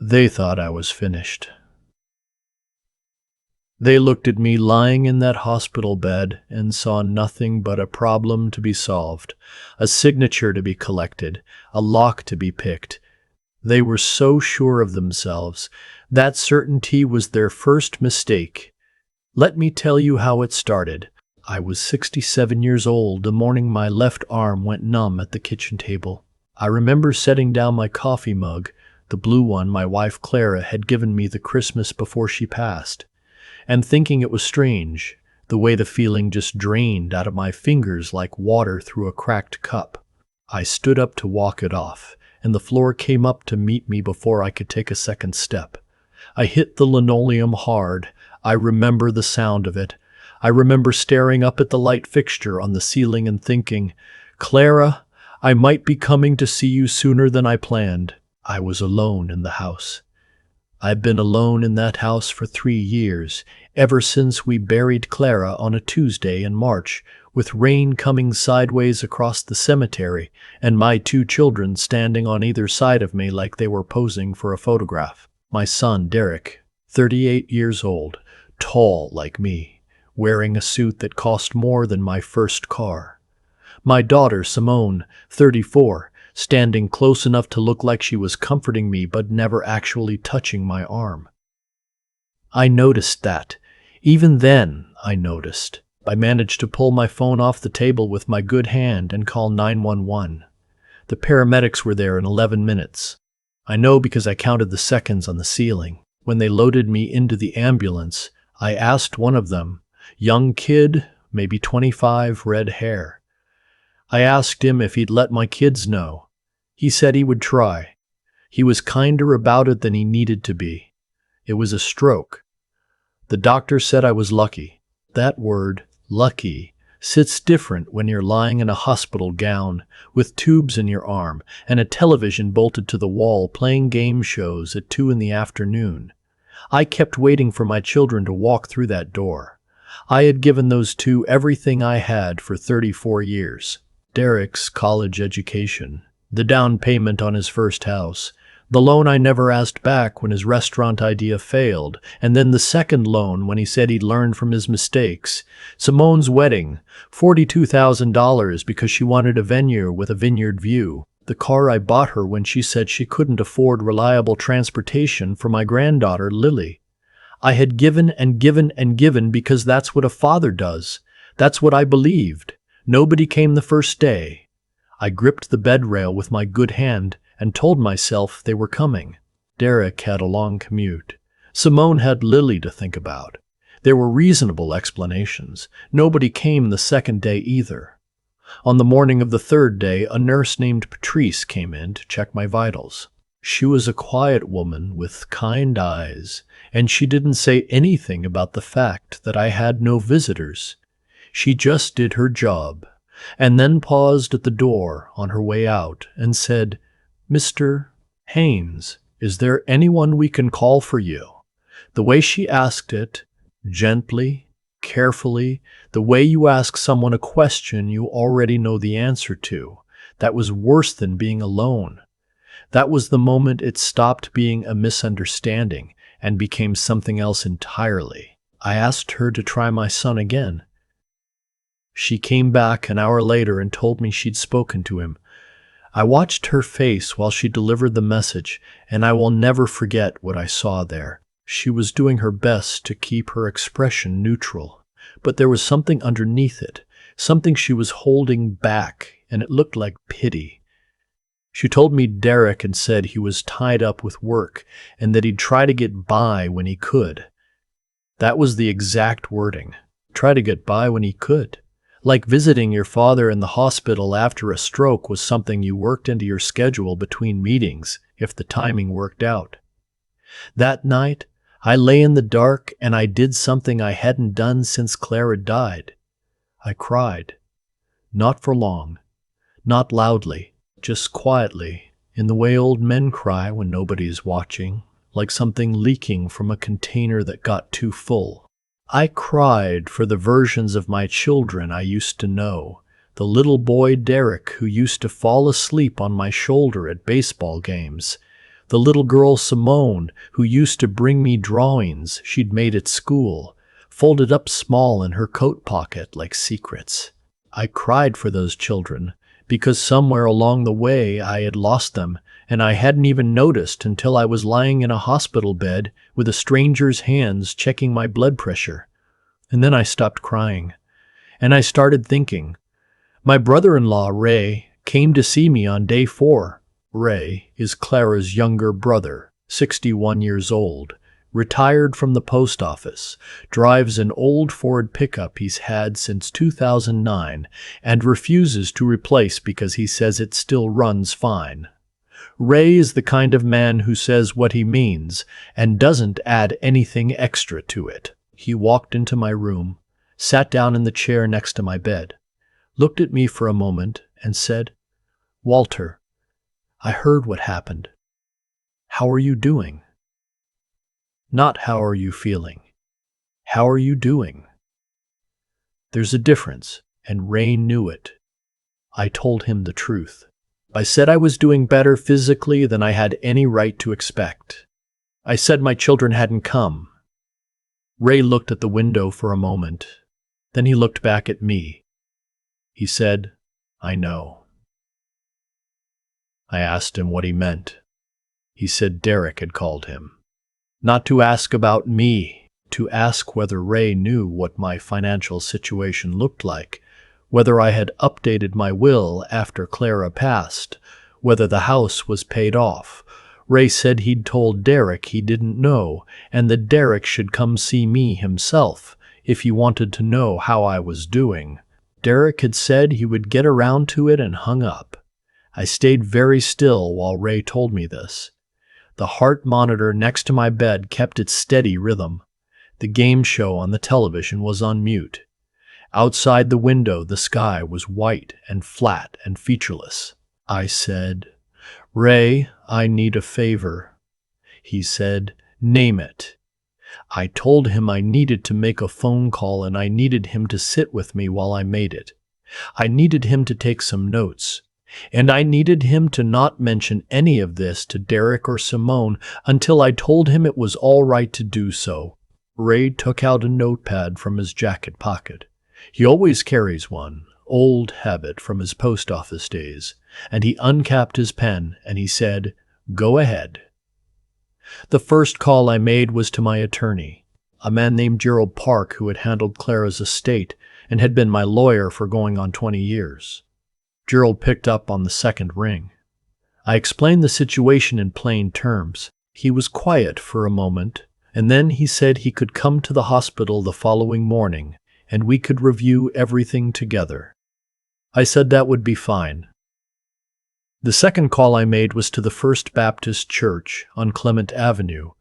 They thought I was finished. They looked at me lying in that hospital bed and saw nothing but a problem to be solved, a signature to be collected, a lock to be picked. They were so sure of themselves. That certainty was their first mistake. Let me tell you how it started. I was 67 years old the morning my left arm went numb at the kitchen table. I remember setting down my coffee mug, the blue one my wife Clara had given me the Christmas before she passed, and thinking it was strange, the way the feeling just drained out of my fingers like water through a cracked cup. I stood up to walk it off, and the floor came up to meet me before I could take a second step. I hit the linoleum hard. I remember the sound of it. I remember staring up at the light fixture on the ceiling and thinking, "Clara, I might be coming to see you sooner than I planned." I was alone in the house. I've been alone in that house for 3 years, ever since we buried Clara on a Tuesday in March, with rain coming sideways across the cemetery and my 2 children standing on either side of me like they were posing for a photograph. My son, Derek, 38 years old, tall like me, wearing a suit that cost more than my first car. My daughter, Simone, 34, standing close enough to look like she was comforting me but never actually touching my arm. I noticed that. Even then, I noticed. I managed to pull my phone off the table with my good hand and call 911. The paramedics were there in 11 minutes. I know because I counted the seconds on the ceiling. When they loaded me into the ambulance, I asked one of them, young kid, maybe 25, red hair. I asked him if he'd let my kids know. He said he would try. He was kinder about it than he needed to be. It was a stroke. The doctor said I was lucky. That word, lucky, sits different when you're lying in a hospital gown with tubes in your arm and a television bolted to the wall playing game shows at 2 in the afternoon. I kept waiting for my children to walk through that door. I had given those 2 everything I had for 34 years. Derek's college education, the down payment on his first house, the loan I never asked back when his restaurant idea failed, and then the second loan when he said he'd learned from his mistakes. Simone's wedding, $42,000 because she wanted a venue with a vineyard view. The car I bought her when she said she couldn't afford reliable transportation for my granddaughter, Lily. I had given and given and given because that's what a father does. That's what I believed. Nobody came the first day. I gripped the bed rail with my good hand and told myself they were coming. Derek had a long commute. Simone had Lily to think about. There were reasonable explanations. Nobody came the second day either. On the morning of the third day, a nurse named Patrice came in to check my vitals. She was a quiet woman with kind eyes, and she didn't say anything about the fact that I had no visitors. She just did her job, and then paused at the door on her way out and said, "Mr. Haynes, is there anyone we can call for you?" The way she asked it, gently, carefully, the way you ask someone a question you already know the answer to, that was worse than being alone. That was the moment it stopped being a misunderstanding and became something else entirely. I asked her to try my son again. She came back an hour later and told me she'd spoken to him. I watched her face while she delivered the message, and I will never forget what I saw there. She was doing her best to keep her expression neutral, but there was something underneath it, something she was holding back, and it looked like pity. She told me Derek had said he was tied up with work and that he'd try to get by when he could. That was the exact wording. Try to get by when he could. Like visiting your father in the hospital after a stroke was something you worked into your schedule between meetings, if the timing worked out. That night, I lay in the dark and I did something I hadn't done since Clara died. I cried. Not for long. Not loudly. Just quietly, in the way old men cry when nobody's watching, like something leaking from a container that got too full. I cried for the versions of my children I used to know, the little boy Derek who used to fall asleep on my shoulder at baseball games, The little girl Simone, who used to bring me drawings she'd made at school, folded up small in her coat pocket like secrets. I cried for those children, because somewhere along the way I had lost them, and I hadn't even noticed until I was lying in a hospital bed with a stranger's hands checking my blood pressure. And then I stopped crying, and I started thinking. My brother-in-law, Ray, came to see me on day 4. Ray is Clara's younger brother, 61 years old, retired from the post office, drives an old Ford pickup he's had since 2009, and refuses to replace because he says it still runs fine. Ray is the kind of man who says what he means and doesn't add anything extra to it. He walked into my room, sat down in the chair next to my bed, looked at me for a moment, and said, "Walter, I heard what happened. How are you doing?" Not how are you feeling. How are you doing? There's a difference, and Ray knew it. I told him the truth. I said I was doing better physically than I had any right to expect. I said my children hadn't come. Ray looked at the window for a moment. Then he looked back at me. He said, "I know." I asked him what he meant. He said Derek had called him. Not to ask about me, to ask whether Ray knew what my financial situation looked like, whether I had updated my will after Clara passed, whether the house was paid off. Ray said he'd told Derek he didn't know, and that Derek should come see me himself if he wanted to know how I was doing. Derek had said he would get around to it and hung up. I stayed very still while Ray told me this. The heart monitor next to my bed kept its steady rhythm. The game show on the television was on mute. Outside the window, the sky was white and flat and featureless. I said, "Ray, I need a favor." He said, "Name it." I told him I needed to make a phone call and I needed him to sit with me while I made it. I needed him to take some notes. And I needed him to not mention any of this to Derek or Simone until I told him it was all right to do so. Ray took out a notepad from his jacket pocket. He always carries one, old habit from his post office days, and he uncapped his pen and he said, "Go ahead." The first call I made was to my attorney, a man named Gerald Park who had handled Clara's estate and had been my lawyer for going on 20 years. Gerald picked up on the second ring. I explained the situation in plain terms. He was quiet for a moment, and then he said he could come to the hospital the following morning, and we could review everything together. I said that would be fine. The second call I made was to the First Baptist Church on Clement Avenue,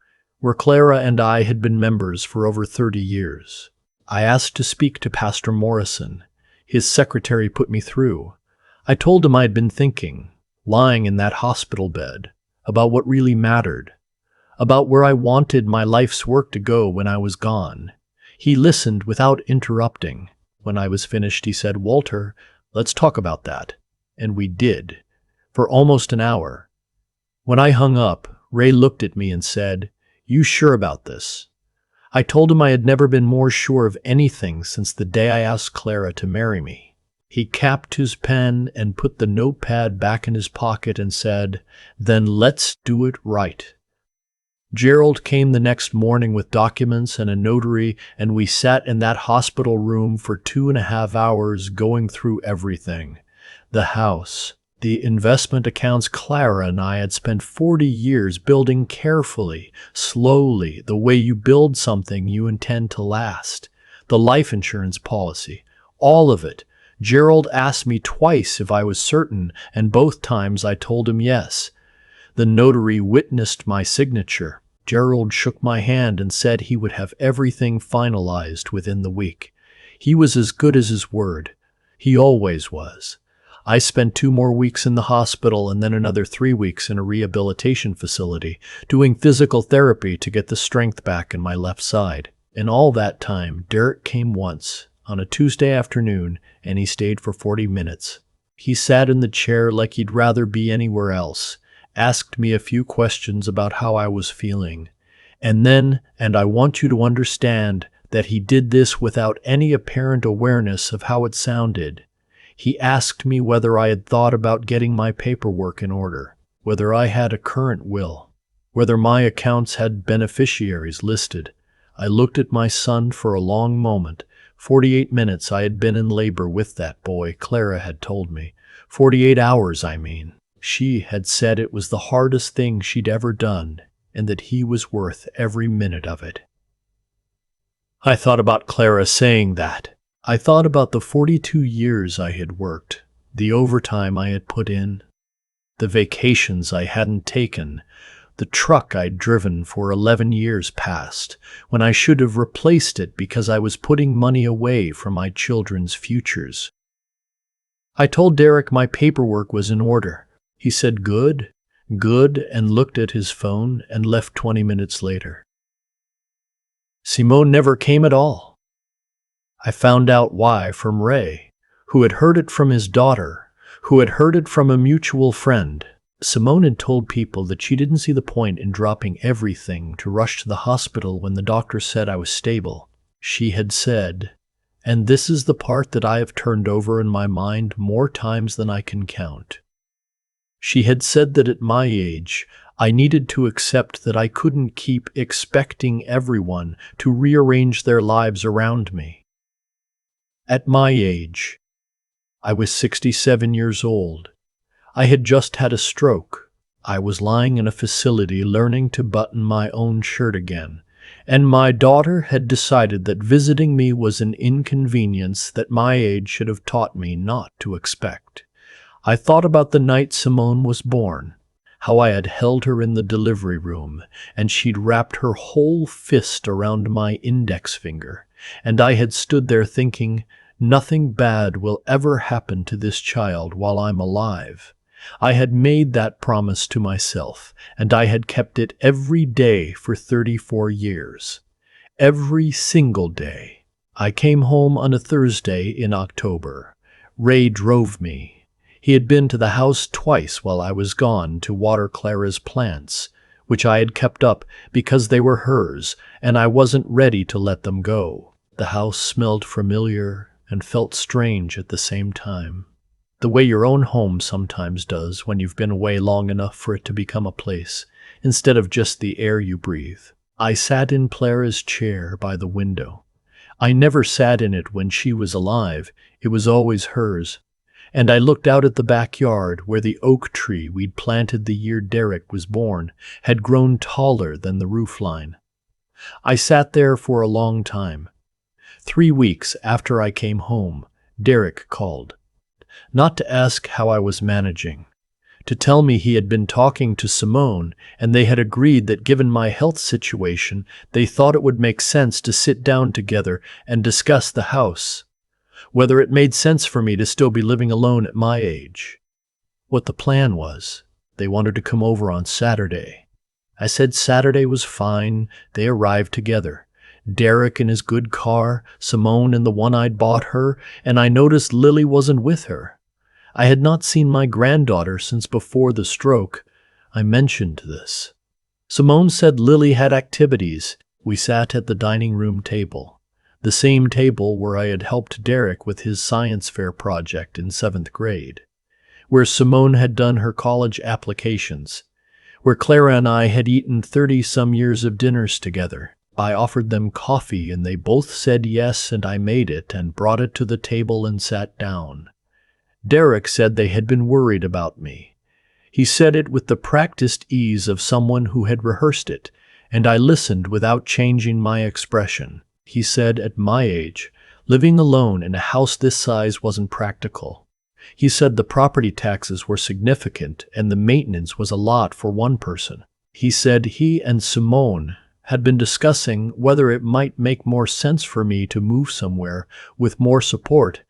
where Clara and I had been members for over 30 years. I asked to speak to Pastor Morrison. His secretary put me through. I told him I had been thinking, lying in that hospital bed, about what really mattered, about where I wanted my life's work to go when I was gone. He listened without interrupting. When I was finished, he said, "Walter, let's talk about that." And we did, for almost an hour. When I hung up, Ray looked at me and said, "You sure about this?" I told him I had never been more sure of anything since the day I asked Clara to marry me. He capped his pen and put the notepad back in his pocket and said, "Then let's do it right." Gerald came the next morning with documents and a notary, and we sat in that hospital room for 2.5 hours going through everything. The house, the investment accounts Clara and I had spent 40 years building carefully, slowly, the way you build something you intend to last. The life insurance policy, all of it. Gerald asked me twice if I was certain, and both times I told him yes. The notary witnessed my signature. Gerald shook my hand and said he would have everything finalized within the week. He was as good as his word. He always was. I spent 2 more weeks in the hospital and then another 3 weeks in a rehabilitation facility, doing physical therapy to get the strength back in my left side. In all that time, Derek came once, on a Tuesday afternoon, and he stayed for 40 minutes. He sat in the chair like he'd rather be anywhere else, asked me a few questions about how I was feeling. And I want you to understand that he did this without any apparent awareness of how it sounded. He asked me whether I had thought about getting my paperwork in order, whether I had a current will, whether my accounts had beneficiaries listed. I looked at my son for a long moment. 48 minutes I had been in labor with that boy, Clara had told me. 48 hours, I mean. She had said it was the hardest thing she'd ever done, and that he was worth every minute of it. I thought about Clara saying that. I thought about the 42 years I had worked, the overtime I had put in, the vacations I hadn't taken, the truck I'd driven for 11 years past, when I should have replaced it because I was putting money away for my children's futures. I told Derek my paperwork was in order. He said, "Good, good," and looked at his phone and left 20 minutes later. Simone never came at all. I found out why from Ray, who had heard it from his daughter, who had heard it from a mutual friend. Simone had told people that she didn't see the point in dropping everything to rush to the hospital when the doctor said I was stable. She had said, and this is the part that I have turned over in my mind more times than I can count. She had said that at my age, I needed to accept that I couldn't keep expecting everyone to rearrange their lives around me. At my age, I was 67 years old. I had just had a stroke. I was lying in a facility learning to button my own shirt again, and my daughter had decided that visiting me was an inconvenience that my age should have taught me not to expect. I thought about the night Simone was born, how I had held her in the delivery room, and she'd wrapped her whole fist around my index finger, and I had stood there thinking, nothing bad will ever happen to this child while I'm alive. I had made that promise to myself, and I had kept it every day for 34 years. Every single day. I came home on a Thursday in October. Ray drove me. He had been to the house twice while I was gone to water Clara's plants, which I had kept up because they were hers, and I wasn't ready to let them go. The house smelled familiar and felt strange at the same time, the way your own home sometimes does when you've been away long enough for it to become a place, instead of just the air you breathe. I sat in Clara's chair by the window. I never sat in it when she was alive, it was always hers. And I looked out at the backyard where the oak tree we'd planted the year Derek was born had grown taller than the roofline. I sat there for a long time. 3 weeks after I came home, Derek called. Not to ask how I was managing, to tell me he had been talking to Simone and they had agreed that given my health situation, they thought it would make sense to sit down together and discuss the house, whether it made sense for me to still be living alone at my age. What the plan was, they wanted to come over on Saturday. I said Saturday was fine. They arrived together. Derek in his good car, Simone in the one I'd bought her, and I noticed Lily wasn't with her. I had not seen my granddaughter since before the stroke. I mentioned this. Simone said Lily had activities. We sat at the dining room table, the same table where I had helped Derek with his science fair project in 7th grade, where Simone had done her college applications, where Clara and I had eaten 30-some years of dinners together. I offered them coffee and they both said yes, and I made it and brought it to the table and sat down. Derek said they had been worried about me. He said it with the practiced ease of someone who had rehearsed it, and I listened without changing my expression. He said at my age, living alone in a house this size wasn't practical. He said the property taxes were significant and the maintenance was a lot for one person. He said he and Simone had been discussing whether it might make more sense for me to move somewhere with more support,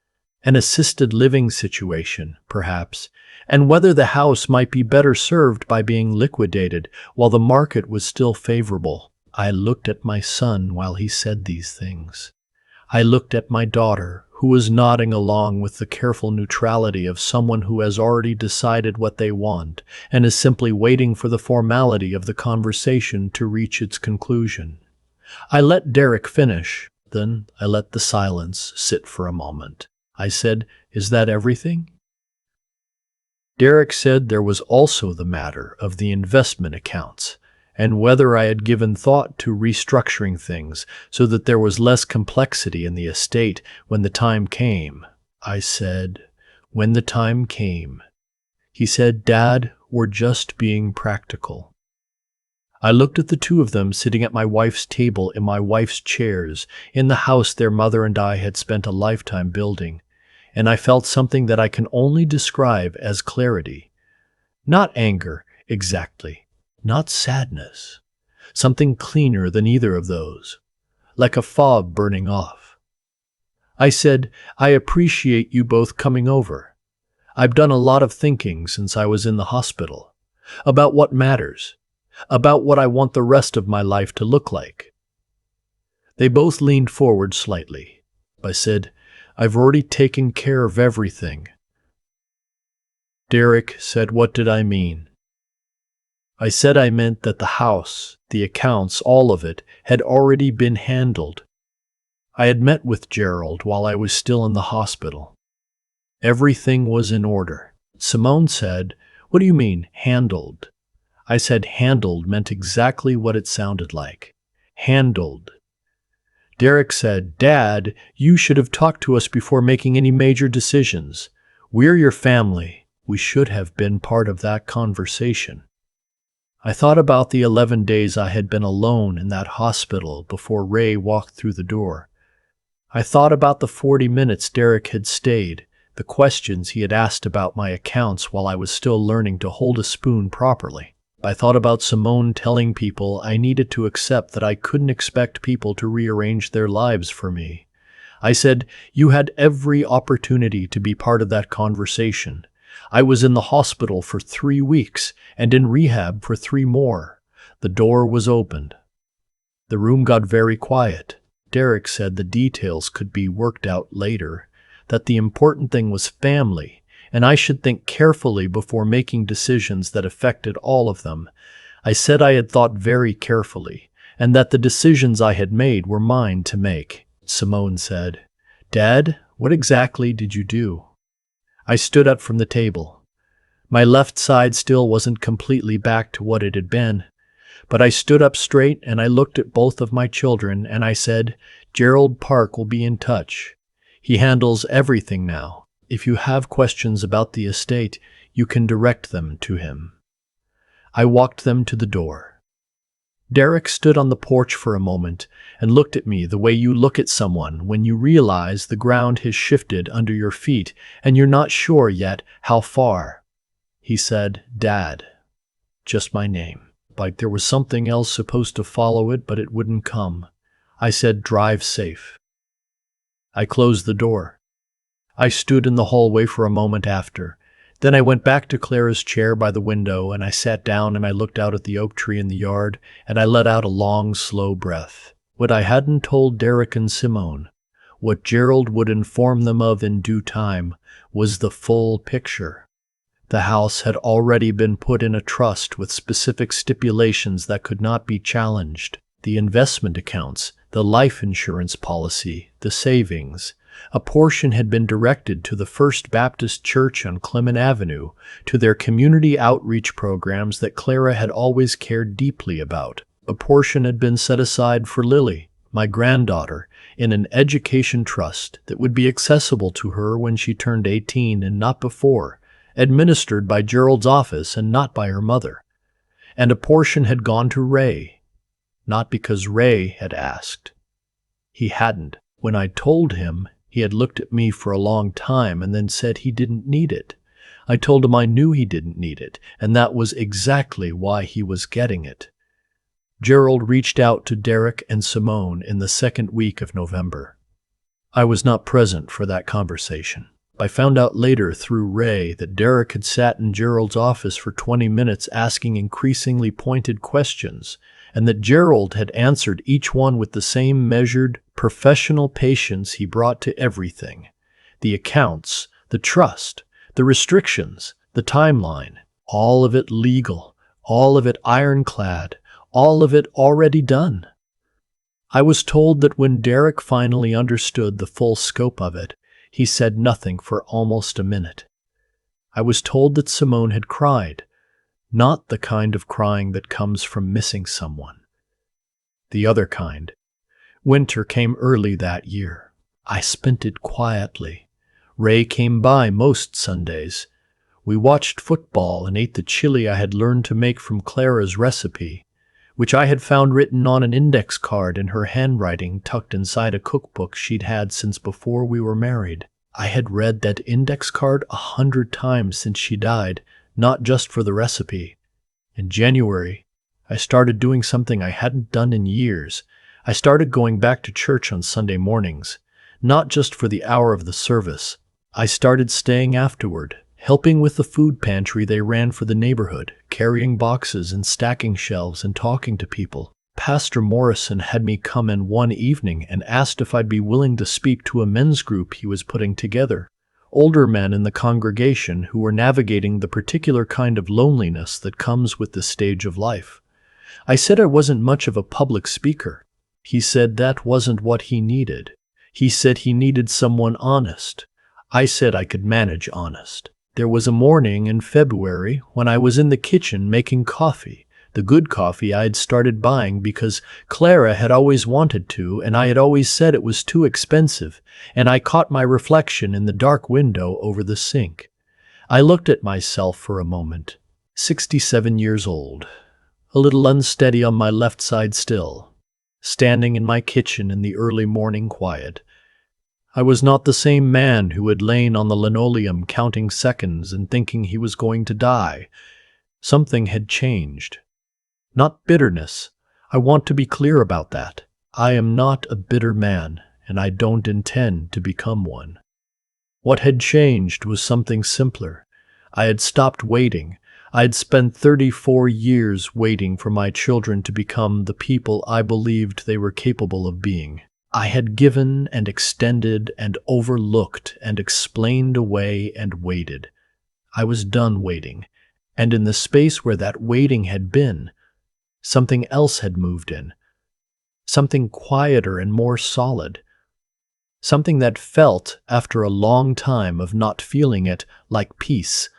an assisted living situation, perhaps, and whether the house might be better served by being liquidated while the market was still favorable. I looked at my son while he said these things. I looked at my daughter, who was nodding along with the careful neutrality of someone who has already decided what they want and is simply waiting for the formality of the conversation to reach its conclusion. I let Derek finish, then I let the silence sit for a moment. I said, "Is that everything?" Derek said there was also the matter of the investment accounts, and whether I had given thought to restructuring things so that there was less complexity in the estate when the time came. I said, "When the time came." He said, "Dad, we're just being practical." I looked at the two of them sitting at my wife's table in my wife's chairs in the house their mother and I had spent a lifetime building, and I felt something that I can only describe as clarity. Not anger, exactly. Not sadness. Something cleaner than either of those. Like a fog burning off. I said, "I appreciate you both coming over. I've done a lot of thinking since I was in the hospital. About what matters. About what I want the rest of my life to look like." They both leaned forward slightly. I said, "I've already taken care of everything." Derek said, "What did I mean?" I said I meant that the house, the accounts, all of it, had already been handled. I had met with Gerald while I was still in the hospital. Everything was in order. Simone said, "What do you mean, handled?" I said handled meant exactly what it sounded like. Handled. Derek said, "Dad, you should have talked to us before making any major decisions. We're your family. We should have been part of that conversation." I thought about the 11 days I had been alone in that hospital before Ray walked through the door. I thought about the 40 minutes Derek had stayed, the questions he had asked about my accounts while I was still learning to hold a spoon properly. I thought about Simone telling people I needed to accept that I couldn't expect people to rearrange their lives for me. I said, "You had every opportunity to be part of that conversation. I was in the hospital for 3 weeks and in rehab for 3 more. The door was opened." The room got very quiet. Derek said the details could be worked out later, that the important thing was family, and I should think carefully before making decisions that affected all of them. I said I had thought very carefully, and that the decisions I had made were mine to make. Simone said, "Dad, what exactly did you do?" I stood up from the table. My left side still wasn't completely back to what it had been, but I stood up straight and I looked at both of my children and I said, "Gerald Park will be in touch. He handles everything now. If you have questions about the estate, you can direct them to him." I walked them to the door. Derek stood on the porch for a moment and looked at me the way you look at someone when you realize the ground has shifted under your feet and you're not sure yet how far. He said, "Dad." Just my name. Like there was something else supposed to follow it, but it wouldn't come. I said, "Drive safe." I closed the door. I stood in the hallway for a moment after. Then I went back to Clara's chair by the window and I sat down and I looked out at the oak tree in the yard and I let out a long, slow breath. What I hadn't told Derek and Simone, what Gerald would inform them of in due time, was the full picture. The house had already been put in a trust with specific stipulations that could not be challenged. The investment accounts, the life insurance policy, the savings. A portion had been directed to the First Baptist Church on Clement Avenue, to their community outreach programs that Clara had always cared deeply about. A portion had been set aside for Lily, my granddaughter, in an education trust that would be accessible to her when she turned 18 and not before, administered by Gerald's office and not by her mother. And a portion had gone to Ray, not because Ray had asked. He hadn't. When I told him, he had looked at me for a long time and then said he didn't need it. I told him I knew he didn't need it, and that was exactly why he was getting it. Gerald reached out to Derek and Simone in the second week of November. I was not present for that conversation. I found out later through Ray that Derek had sat in Gerald's office for 20 minutes asking increasingly pointed questions, and that Gerald had answered each one with the same measured, professional patience he brought to everything. the accounts, the trust, the restrictions, the timeline, all of it legal, all of it ironclad, all of it already done. I was told that when Derek finally understood the full scope of it, he said nothing for almost a minute. I was told that Simone had cried, not the kind of crying that comes from missing someone. The other kind. Winter came early that year. I spent it quietly. Ray came by most Sundays. We watched football and ate the chili I had learned to make from Clara's recipe, which I had found written on an index card in her handwriting tucked inside a cookbook she'd had since before we were married. I had read that index card 100 times since she died, not just for the recipe. In January, I started doing something I hadn't done in years. I started going back to church on Sunday mornings, not just for the hour of the service. I started staying afterward, helping with the food pantry they ran for the neighborhood, carrying boxes and stacking shelves and talking to people. Pastor Morrison had me come in one evening and asked if I'd be willing to speak to a men's group he was putting together. Older men in the congregation who were navigating the particular kind of loneliness that comes with this stage of life. I said I wasn't much of a public speaker. He said that wasn't what he needed. He said he needed someone honest. I said I could manage honest. There was a morning in February when I was in the kitchen making coffee, the good coffee I had started buying because Clara had always wanted to and I had always said it was too expensive, and I caught my reflection in the dark window over the sink. I looked at myself for a moment, 67 years old, a little unsteady on my left side still, standing in my kitchen in the early morning quiet. I was not the same man who had lain on the linoleum counting seconds and thinking he was going to die. Something had changed. Not bitterness. I want to be clear about that. I am not a bitter man, and I don't intend to become one. What had changed was something simpler. I had stopped waiting. I had spent 34 years waiting for my children to become the people I believed they were capable of being. I had given and extended and overlooked and explained away and waited. I was done waiting, and in the space where that waiting had been, something else had moved in. Something quieter and more solid. Something that felt, after a long time of not feeling it, like peace.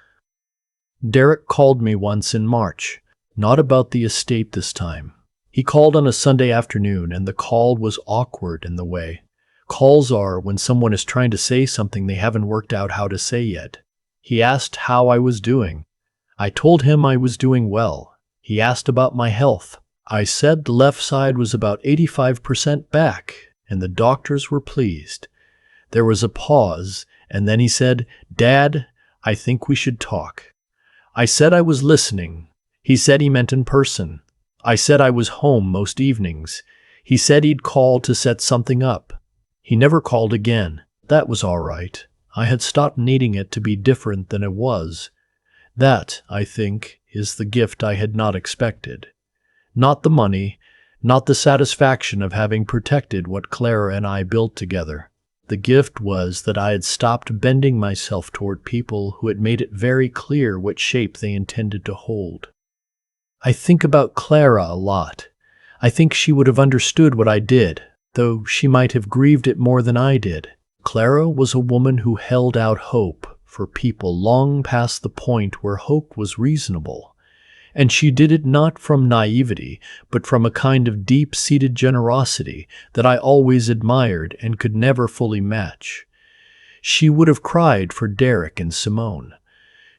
Derek called me once in March, not about the estate this time. He called on a Sunday afternoon, and the call was awkward in the way. Calls are when someone is trying to say something they haven't worked out how to say yet. He asked how I was doing. I told him I was doing well. He asked about my health. I said the left side was about 85% back, and the doctors were pleased. There was a pause, and then he said, "Dad, I think we should talk." I said I was listening. He said he meant in person. I said I was home most evenings. He said he'd call to set something up. He never called again. That was all right. I had stopped needing it to be different than it was. That, I think, is the gift I had not expected. Not the money, not the satisfaction of having protected what Clara and I built together. The gift was that I had stopped bending myself toward people who had made it very clear what shape they intended to hold. I think about Clara a lot. I think she would have understood what I did, though she might have grieved it more than I did. Clara was a woman who held out hope for people long past the point where hope was reasonable. And she did it not from naivety, but from a kind of deep-seated generosity that I always admired and could never fully match. She would have cried for Derek and Simone.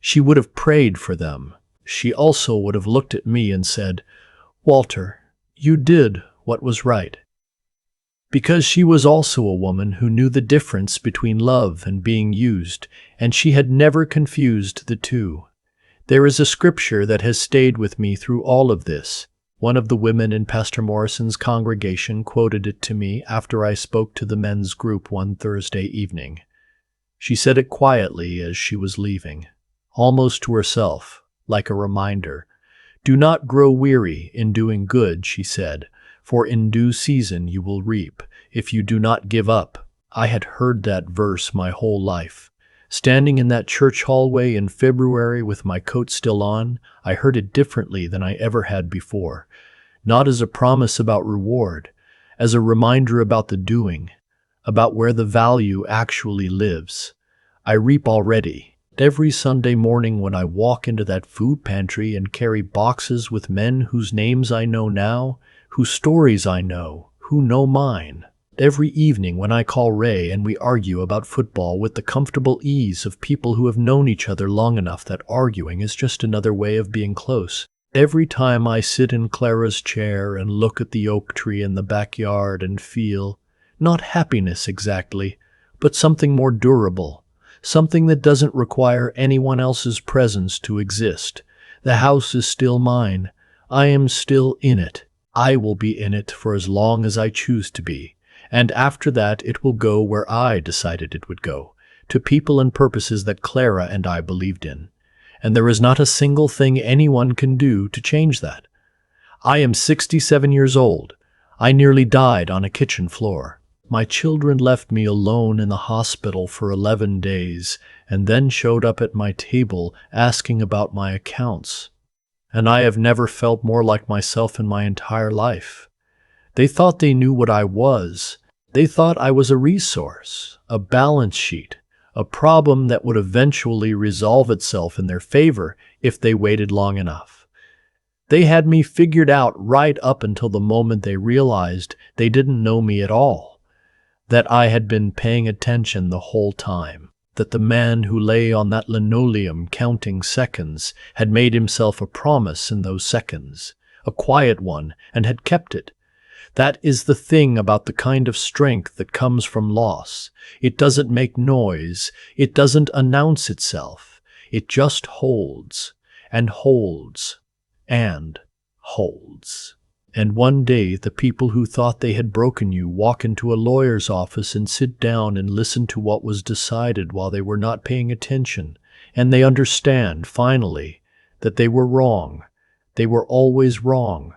She would have prayed for them. She also would have looked at me and said, "Walter, you did what was right." Because she was also a woman who knew the difference between love and being used, and she had never confused the two. There is a scripture that has stayed with me through all of this. One of the women in Pastor Morrison's congregation quoted it to me after I spoke to the men's group one Thursday evening. She said it quietly as she was leaving, almost to herself, like a reminder. "Do not grow weary in doing good," she said, "for in due season you will reap, if you do not give up." I had heard that verse my whole life. Standing in that church hallway in February with my coat still on, I heard it differently than I ever had before. Not as a promise about reward, as a reminder about the doing, about where the value actually lives. I reap already. Every Sunday morning when I walk into that food pantry and carry boxes with men whose names I know now, whose stories I know, who know mine. Every evening when I call Ray and we argue about football with the comfortable ease of people who have known each other long enough that arguing is just another way of being close. Every time I sit in Clara's chair and look at the oak tree in the backyard and feel, not happiness exactly, but something more durable, something that doesn't require anyone else's presence to exist. The house is still mine. I am still in it. I will be in it for as long as I choose to be. And after that it will go where I decided it would go, to people and purposes that Clara and I believed in. And there is not a single thing anyone can do to change that. I am 67 years old. I nearly died on a kitchen floor. My children left me alone in the hospital for 11 days and then showed up at my table asking about my accounts. And I have never felt more like myself in my entire life. They thought they knew what I was. They thought I was a resource, a balance sheet, a problem that would eventually resolve itself in their favor if they waited long enough. They had me figured out right up until the moment they realized they didn't know me at all, that I had been paying attention the whole time, that the man who lay on that linoleum counting seconds had made himself a promise in those seconds, a quiet one, and had kept it. That is the thing about the kind of strength that comes from loss. It doesn't make noise. It doesn't announce itself. It just holds, and holds, and holds. And one day the people who thought they had broken you walk into a lawyer's office and sit down and listen to what was decided while they were not paying attention, and they understand, finally, that they were wrong. They were always wrong.